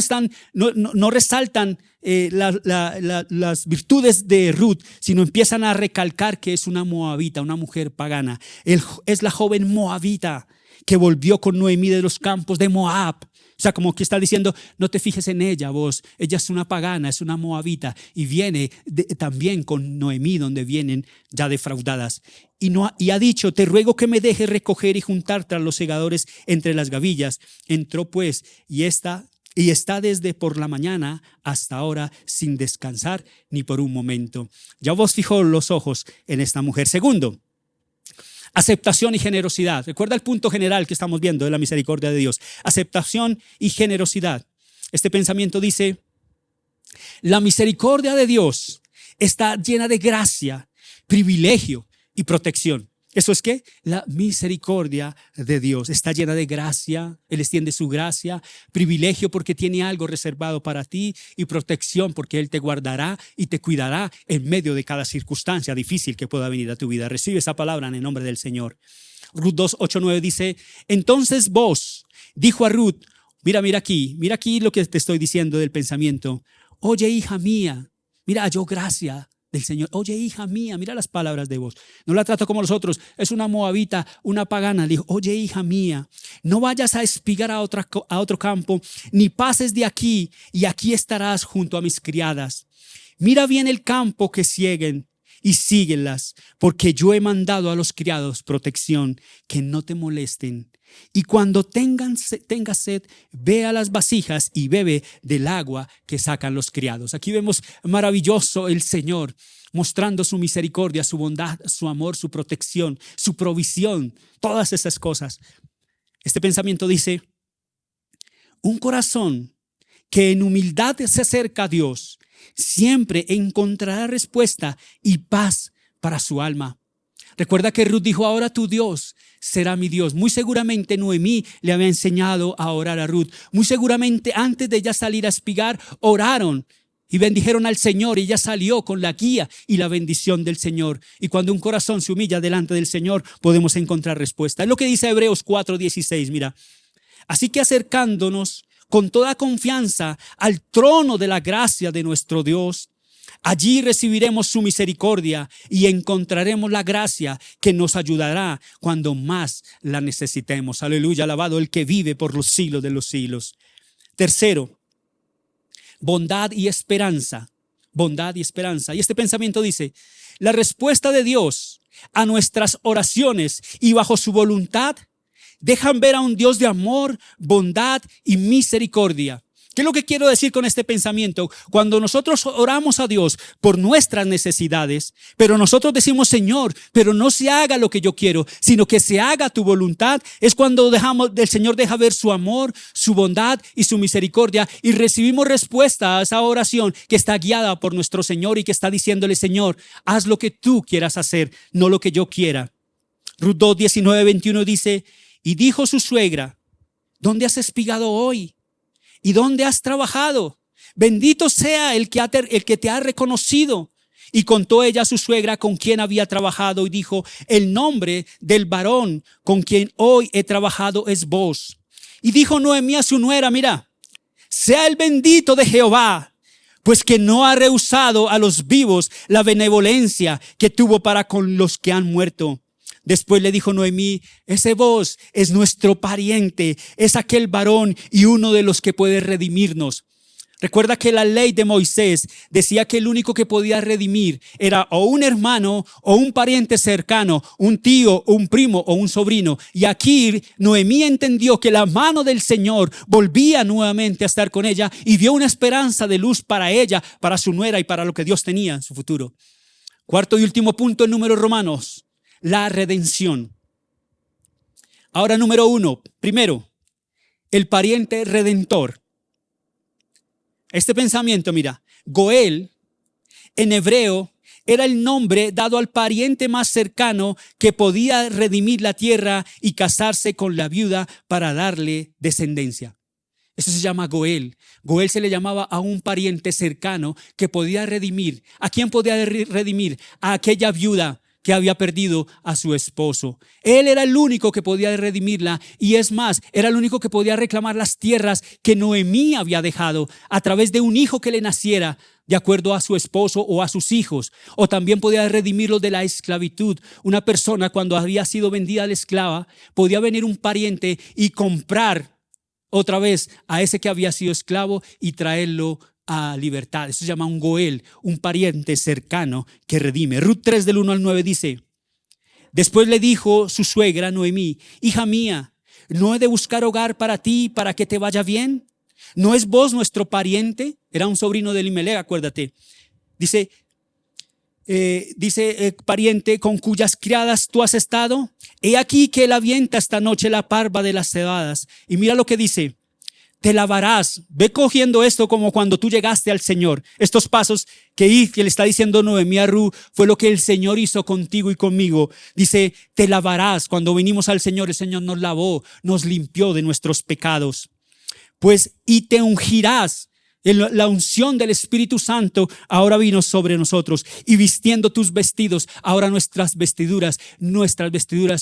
resaltan las virtudes de Ruth, sino empiezan a recalcar que es una moabita, una mujer pagana. Es la joven moabita que volvió con Noemí de los campos de Moab. O sea, como que está diciendo: no te fijes en ella, vos. Ella es una pagana, es una moabita. Y viene también con Noemí, donde vienen ya defraudadas. Y ha dicho: te ruego que me dejes recoger y juntar tras los segadores entre las gavillas. Entró pues y está desde por la mañana hasta ahora sin descansar ni por un momento. Ya vos fijó los ojos en esta mujer. Segundo, aceptación y generosidad. Recuerda el punto general que estamos viendo de la misericordia de Dios. Aceptación y generosidad. Este pensamiento dice: la misericordia de Dios está llena de gracia, privilegio y protección. ¿Eso es qué? La misericordia de Dios está llena de gracia. Él extiende su gracia, privilegio porque tiene algo reservado para ti, y protección porque Él te guardará y te cuidará en medio de cada circunstancia difícil que pueda venir a tu vida. Recibe esa palabra en el nombre del Señor. Ruth 2, 8, 9 dice: entonces Boz dijo a Ruth: mira aquí lo que te estoy diciendo del pensamiento. Oye, hija mía, mira, halló gracia del Señor. Oye, hija mía, mira las palabras de Boz. No la trato como los otros. Es una moabita, una pagana. Le dijo: oye, hija mía, no vayas a espigar a otro campo, ni pases de aquí, y aquí estarás junto a mis criadas. Mira bien el campo que sieguen, y síguelas, porque yo he mandado a los criados protección, que no te molesten. Y cuando tengas sed, ve a las vasijas y bebe del agua que sacan los criados. Aquí vemos maravilloso el Señor mostrando su misericordia, su bondad, su amor, su protección, su provisión, todas esas cosas. Este pensamiento dice: un corazón que en humildad se acerca a Dios siempre encontrará respuesta y paz para su alma. Recuerda que Ruth dijo: ahora tu Dios será mi Dios. Muy seguramente Noemí le había enseñado a orar a Ruth. Muy seguramente antes de ella salir a espigar, oraron y bendijeron al Señor, y ella salió con la guía y la bendición del Señor. Y cuando un corazón se humilla delante del Señor, podemos encontrar respuesta. Es lo que dice Hebreos 4:16, mira. Así que acercándonos con toda confianza al trono de la gracia de nuestro Dios, allí recibiremos su misericordia y encontraremos la gracia que nos ayudará cuando más la necesitemos. Aleluya, alabado el que vive por los siglos de los siglos. Tercero, bondad y esperanza. Bondad y esperanza. Y este pensamiento dice: la respuesta de Dios a nuestras oraciones y bajo su voluntad dejan ver a un Dios de amor, bondad y misericordia. ¿Qué es lo que quiero decir con este pensamiento? Cuando nosotros oramos a Dios por nuestras necesidades, pero nosotros decimos: Señor, pero no se haga lo que yo quiero, sino que se haga tu voluntad, es cuando el Señor deja ver su amor, su bondad y su misericordia, y recibimos respuesta a esa oración que está guiada por nuestro Señor y que está diciéndole: Señor, haz lo que tú quieras hacer, no lo que yo quiera. Ruth 2:19-21 dice: y dijo su suegra: ¿dónde has espigado hoy? ¿Y dónde has trabajado? Bendito sea el que te ha reconocido. Y contó ella a su suegra con quien había trabajado y dijo: el nombre del varón con quien hoy he trabajado es Booz. Y dijo Noemí a su nuera: mira, sea el bendito de Jehová, pues que no ha rehusado a los vivos la benevolencia que tuvo para con los que han muerto. Después le dijo Noemí: ese Booz es nuestro pariente, es aquel varón y uno de los que puede redimirnos. Recuerda que la ley de Moisés decía que el único que podía redimir era o un hermano o un pariente cercano, un tío, un primo o un sobrino. Y aquí Noemí entendió que la mano del Señor volvía nuevamente a estar con ella y vio una esperanza de luz para ella, para su nuera y para lo que Dios tenía en su futuro. Cuarto y último punto en Números Romanos: la redención. Ahora, número 1, primero, el pariente redentor. Este pensamiento, mira, Goel en hebreo era el nombre dado al pariente más cercano que podía redimir la tierra y casarse con la viuda para darle descendencia. Eso se llama Goel. Goel se le llamaba a un pariente cercano que podía redimir. ¿A quién podía redimir? A aquella viuda que había perdido a su esposo. Él era el único que podía redimirla, y es más, era el único que podía reclamar las tierras que Noemí había dejado a través de un hijo que le naciera de acuerdo a su esposo o a sus hijos. O también podía redimirlo de la esclavitud. Una persona, cuando había sido vendida a la esclava, podía venir un pariente y comprar otra vez a ese que había sido esclavo y traerlo a libertad. Eso se llama un Goel, un pariente cercano que redime. Ruth 3 del 1 al 9 dice: después le dijo su suegra Noemí: hija mía, ¿no he de buscar hogar para ti para que te vaya bien? ¿No es Booz nuestro pariente? Era un sobrino de Elimelech, acuérdate. Dice, pariente con cuyas criadas tú has estado. He aquí que él avienta esta noche la parva de las cebadas. Y mira lo que dice: te lavarás. Ve cogiendo esto como cuando tú llegaste al Señor. Estos pasos que le está diciendo Noemí a Ruth fue lo que el Señor hizo contigo y conmigo. Dice: te lavarás. Cuando vinimos al Señor, el Señor nos lavó, nos limpió de nuestros pecados. Pues, y te ungirás. La unción del Espíritu Santo ahora vino sobre nosotros, y vistiendo tus vestidos, ahora nuestras vestiduras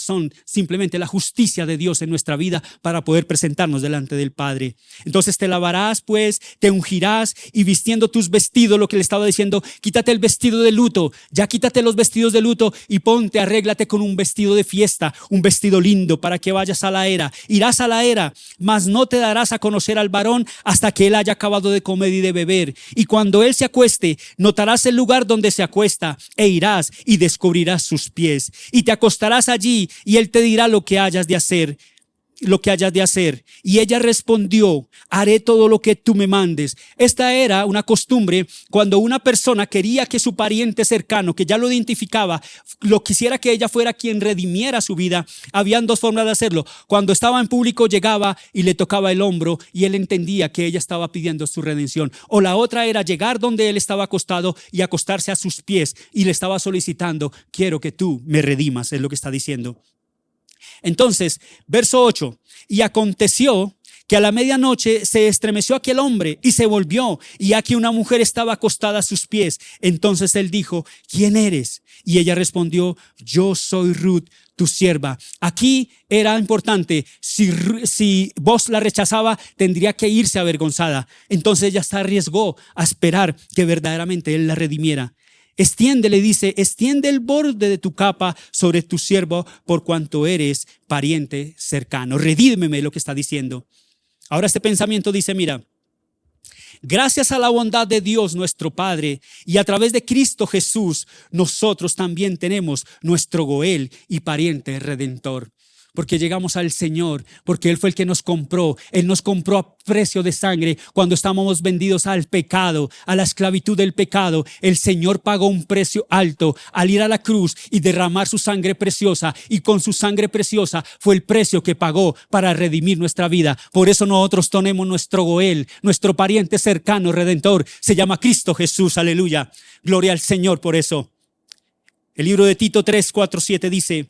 son simplemente la justicia de Dios en nuestra vida para poder presentarnos delante del Padre. Entonces te lavarás, pues, te ungirás, y vistiendo tus vestidos, lo que le estaba diciendo, quítate el vestido de luto, ya quítate los vestidos de luto y ponte, arréglate con un vestido de fiesta, un vestido lindo para que vayas a la era. Irás a la era, mas no te darás a conocer al varón hasta que él haya acabado de comer comer y de beber. Y cuando él se acueste, notarás el lugar donde se acuesta, e irás y descubrirás sus pies. Y te acostarás allí, y él te dirá lo que hayas de hacer. Y ella respondió: haré todo lo que tú me mandes. Esta era una costumbre cuando una persona quería que su pariente cercano, que ya lo identificaba, lo quisiera que ella fuera quien redimiera su vida. Habían dos formas de hacerlo. Cuando estaba en público, llegaba y le tocaba el hombro y él entendía que ella estaba pidiendo su redención. O la otra era llegar donde él estaba acostado y acostarse a sus pies y le estaba solicitando: quiero que tú me redimas, es lo que está diciendo. Entonces, verso 8, y aconteció que a la medianoche se estremeció aquel hombre y se volvió, y aquí una mujer estaba acostada a sus pies. Entonces él dijo: ¿quién eres? Y ella respondió: yo soy Ruth, tu sierva. Aquí era importante, si vos la rechazaba, tendría que irse avergonzada. Entonces ella se arriesgó a esperar que verdaderamente él la redimiera. Extiende, le dice, extiende el borde de tu capa sobre tu siervo, por cuanto eres pariente cercano. Redímeme, lo que está diciendo. Ahora este pensamiento dice: mira, gracias a la bondad de Dios nuestro Padre y a través de Cristo Jesús, nosotros también tenemos nuestro Goel y pariente redentor. Porque llegamos al Señor, porque Él fue el que nos compró. Él nos compró a precio de sangre cuando estábamos vendidos al pecado, a la esclavitud del pecado. El Señor pagó un precio alto al ir a la cruz y derramar su sangre preciosa. Y con su sangre preciosa fue el precio que pagó para redimir nuestra vida. Por eso nosotros tenemos nuestro Goel, nuestro pariente cercano, redentor. Se llama Cristo Jesús, aleluya. Gloria al Señor por eso. El libro de Tito 3, 4, 7 dice: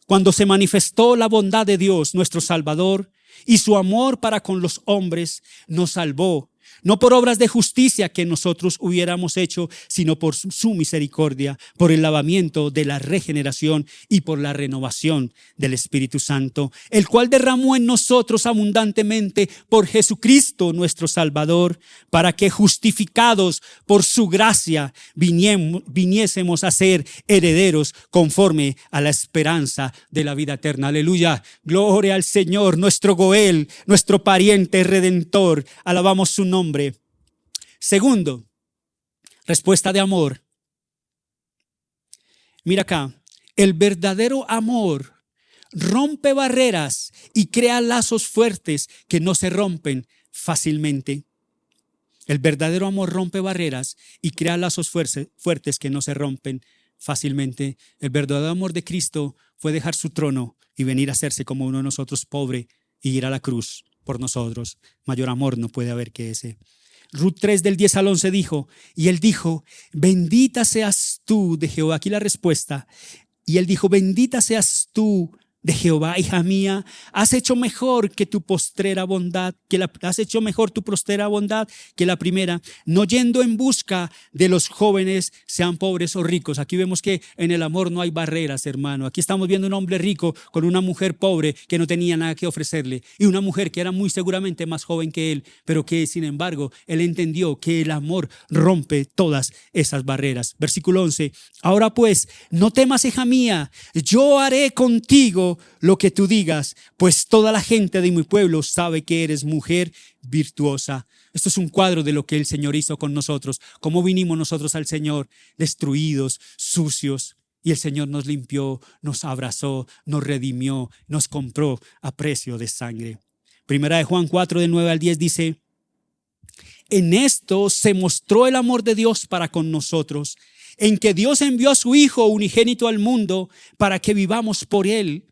cuando se manifestó la bondad de Dios, nuestro Salvador, y su amor para con los hombres, nos salvó, no por obras de justicia que nosotros hubiéramos hecho, sino por su misericordia, por el lavamiento de la regeneración y por la renovación del Espíritu Santo, el cual derramó en nosotros abundantemente por Jesucristo nuestro Salvador, para que justificados por su gracia viniésemos a ser herederos conforme a la esperanza de la vida eterna. Aleluya, gloria al Señor, nuestro Goel, nuestro pariente redentor. Alabamos su nombre. Segundo, respuesta de amor. Mira acá, el verdadero amor rompe barreras y crea lazos fuertes que no se rompen fácilmente. El verdadero amor rompe barreras y crea lazos fuertes que no se rompen fácilmente. El verdadero amor de Cristo fue dejar su trono y venir a hacerse como uno de nosotros, pobre, y ir a la cruz por nosotros. Mayor amor no puede haber que ese. Ruth 3 del 10 al 11 dijo, y él dijo: bendita seas tú de Jehová. Aquí la respuesta. Y él dijo: bendita seas tú de Jehová, hija mía, has hecho mejor tu postrera bondad que la primera, no yendo en busca de los jóvenes, sean pobres o ricos. Aquí vemos que en el amor no hay barreras, hermano. Aquí estamos viendo un hombre rico con una mujer pobre que no tenía nada que ofrecerle, y una mujer que era muy seguramente más joven que él, pero que sin embargo él entendió que el amor rompe todas esas barreras. Versículo 11, ahora pues, no temas, hija mía, yo haré contigo lo que tú digas, pues toda la gente de mi pueblo sabe que eres mujer virtuosa. Esto es un cuadro de lo que el Señor hizo con nosotros. Cómo vinimos nosotros al Señor destruidos, sucios, y el Señor nos limpió, nos abrazó, nos redimió, nos compró a precio de sangre. Primera de Juan 4 de 9 al 10 dice: en esto se mostró el amor de Dios para con nosotros, en que Dios envió a su Hijo unigénito al mundo para que vivamos por Él.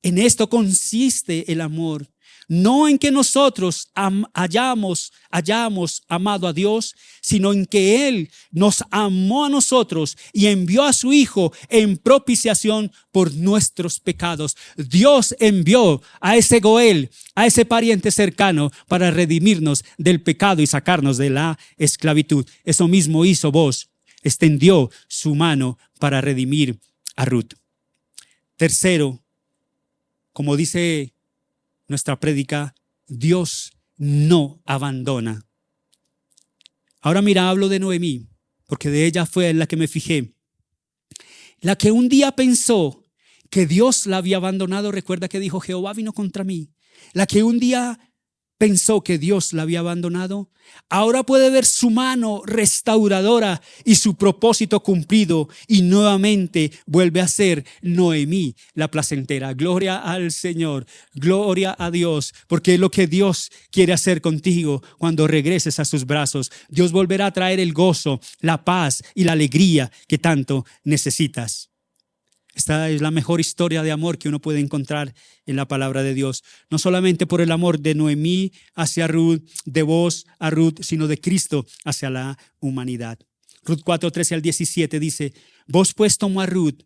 En esto consiste el amor, no en que nosotros hayamos amado a Dios, sino en que Él nos amó a nosotros y envió a su Hijo en propiciación por nuestros pecados. Dios envió a ese Goel, a ese pariente cercano, para redimirnos del pecado y sacarnos de la esclavitud. Eso mismo hizo vos, extendió su mano para redimir a Ruth. Tercero, como dice nuestra prédica, Dios no abandona. Ahora mira, hablo de Noemí, porque de ella fue en la que me fijé. La que un día pensó que Dios la había abandonado. Recuerda que dijo: Jehová vino contra mí. La que un día pensó que Dios la había abandonado. Ahora puede ver su mano restauradora y su propósito cumplido, y nuevamente vuelve a ser Noemí la placentera. Gloria al Señor, gloria a Dios, porque es lo que Dios quiere hacer contigo cuando regreses a sus brazos. Dios volverá a traer el gozo, la paz y la alegría que tanto necesitas. Esta es la mejor historia de amor que uno puede encontrar en la palabra de Dios. No solamente por el amor de Noemí hacia Ruth, de Boaz a Ruth, sino de Cristo hacia la humanidad. Ruth 4:13-17 dice: Boaz pues tomó a Ruth,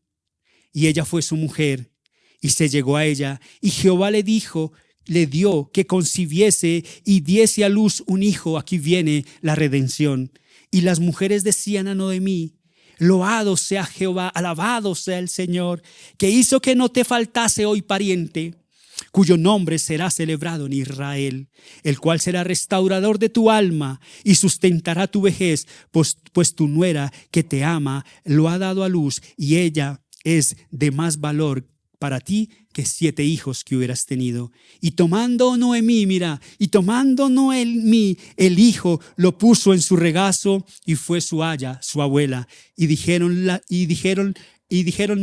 y ella fue su mujer, y se llegó a ella. Y Jehová le dio que concibiese y diese a luz un hijo. Aquí viene la redención. Y las mujeres decían a Noemí: Loado sea Jehová, alabado sea el Señor, que hizo que no te faltase hoy pariente, cuyo nombre será celebrado en Israel, el cual será restaurador de tu alma y sustentará tu vejez, pues tu nuera que te ama lo ha dado a luz, y ella es de más valor para ti que 7 hijos que hubieras tenido. Y tomando Noemí el hijo, lo puso en su regazo, y fue su aya, su abuela. Y dijeron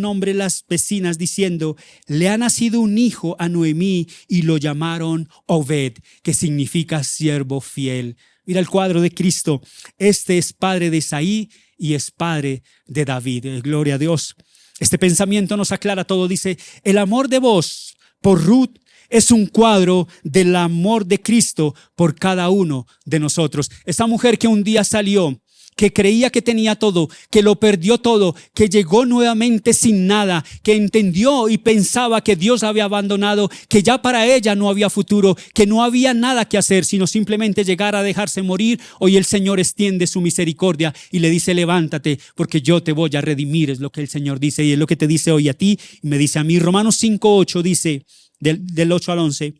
nombre las vecinas diciendo: le ha nacido un hijo a Noemí, y lo llamaron Obed, que significa siervo fiel. Mira el cuadro de Cristo. Este es padre de Isaí y es padre de David. Gloria a Dios. Este pensamiento nos aclara todo. Dice: el amor de Boaz por Ruth es un cuadro del amor de Cristo por cada uno de nosotros. Esa mujer que un día salió, que creía que tenía todo, que lo perdió todo, que llegó nuevamente sin nada, que entendió y pensaba que Dios la había abandonado, que ya para ella no había futuro, que no había nada que hacer, sino simplemente llegar a dejarse morir. Hoy el Señor extiende su misericordia y le dice: levántate, porque yo te voy a redimir. Es lo que el Señor dice, y es lo que te dice hoy a ti y me dice a mí. Romanos 5:8 dice, del 8 al 11: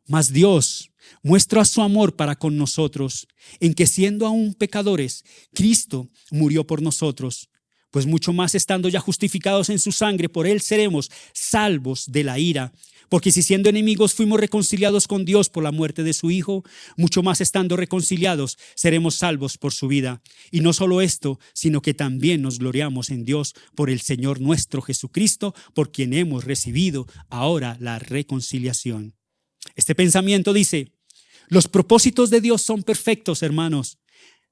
mas Dios muestra su amor para con nosotros, en que siendo aún pecadores, Cristo murió por nosotros. Pues mucho más, estando ya justificados en su sangre, por él seremos salvos de la ira. Porque si siendo enemigos fuimos reconciliados con Dios por la muerte de su Hijo, mucho más estando reconciliados seremos salvos por su vida. Y no solo esto, sino que también nos gloriamos en Dios por el Señor nuestro Jesucristo, por quien hemos recibido ahora la reconciliación. Este pensamiento dice: los propósitos de Dios son perfectos, hermanos.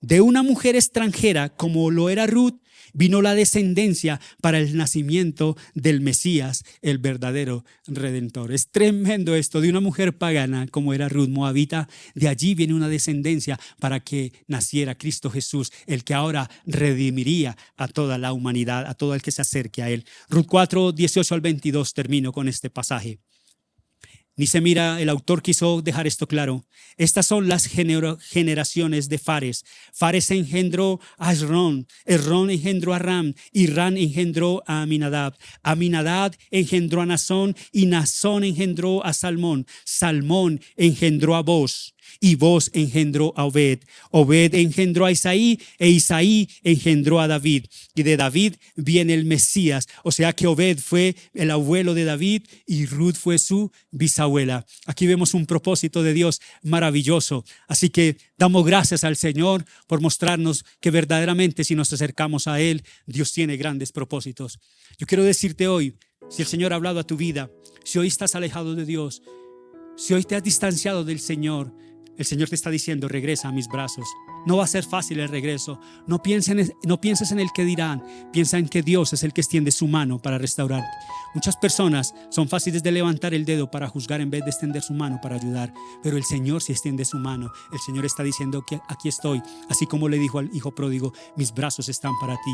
De una mujer extranjera, como lo era Ruth, vino la descendencia para el nacimiento del Mesías, el verdadero Redentor. Es tremendo esto. De una mujer pagana, como era Ruth moabita, de allí viene una descendencia para que naciera Cristo Jesús, el que ahora redimiría a toda la humanidad, a todo el que se acerque a él. Ruth 4:18-22, termino con este pasaje. Dice, mira, el autor quiso dejar esto claro. Estas son las generaciones de Fares. Fares engendró a Esrón, Esrón engendró a Ram, y Ram engendró a Aminadab. Aminadab engendró a Nazón, y Nazón engendró a Salmón. Salmón engendró a Boaz, y Boaz engendró a Obed. Obed engendró a Isaí, e Isaí engendró a David. Y de David viene el Mesías. O sea que Obed fue el abuelo de David y Ruth fue su bisabuela. Aquí vemos un propósito de Dios maravilloso. Así que damos gracias al Señor por mostrarnos que verdaderamente, si nos acercamos a Él, Dios tiene grandes propósitos. Yo quiero decirte hoy, si el Señor ha hablado a tu vida, si hoy estás alejado de Dios, si hoy te has distanciado del Señor, el Señor te está diciendo: regresa a mis brazos. No va a ser fácil el regreso. No pienses en el que dirán. Piensa en que Dios es el que extiende su mano para restaurarte. Muchas personas son fáciles de levantar el dedo para juzgar en vez de extender su mano para ayudar. Pero el Señor sí extiende su mano. El Señor está diciendo que aquí estoy. Así como le dijo al hijo pródigo: mis brazos están para ti.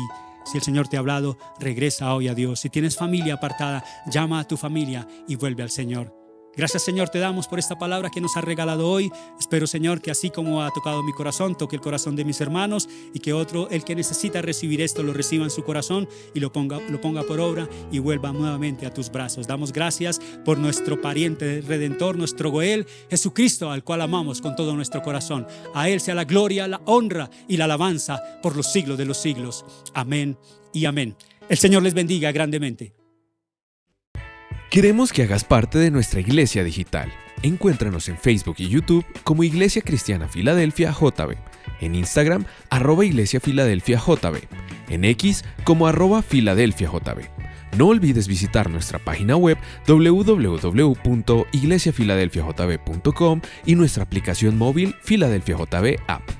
Si el Señor te ha hablado, regresa hoy a Dios. Si tienes familia apartada, llama a tu familia y vuelve al Señor. Gracias, Señor, te damos por esta palabra que nos has regalado hoy. Espero, Señor, que así como ha tocado mi corazón, toque el corazón de mis hermanos, y que otro, el que necesita recibir esto, lo reciba en su corazón y lo ponga por obra y vuelva nuevamente a tus brazos. Damos gracias por nuestro pariente redentor, nuestro Goel, Jesucristo, al cual amamos con todo nuestro corazón. A Él sea la gloria, la honra y la alabanza por los siglos de los siglos. Amén y amén. El Señor les bendiga grandemente. Queremos que hagas parte de nuestra iglesia digital. Encuéntranos en Facebook y YouTube como Iglesia Cristiana Filadelfia JB, en Instagram @Iglesia Filadelfia JB, en X como @Filadelfia JB. No olvides visitar nuestra página web www.iglesiafiladelfiajb.com y nuestra aplicación móvil Filadelfia JB App.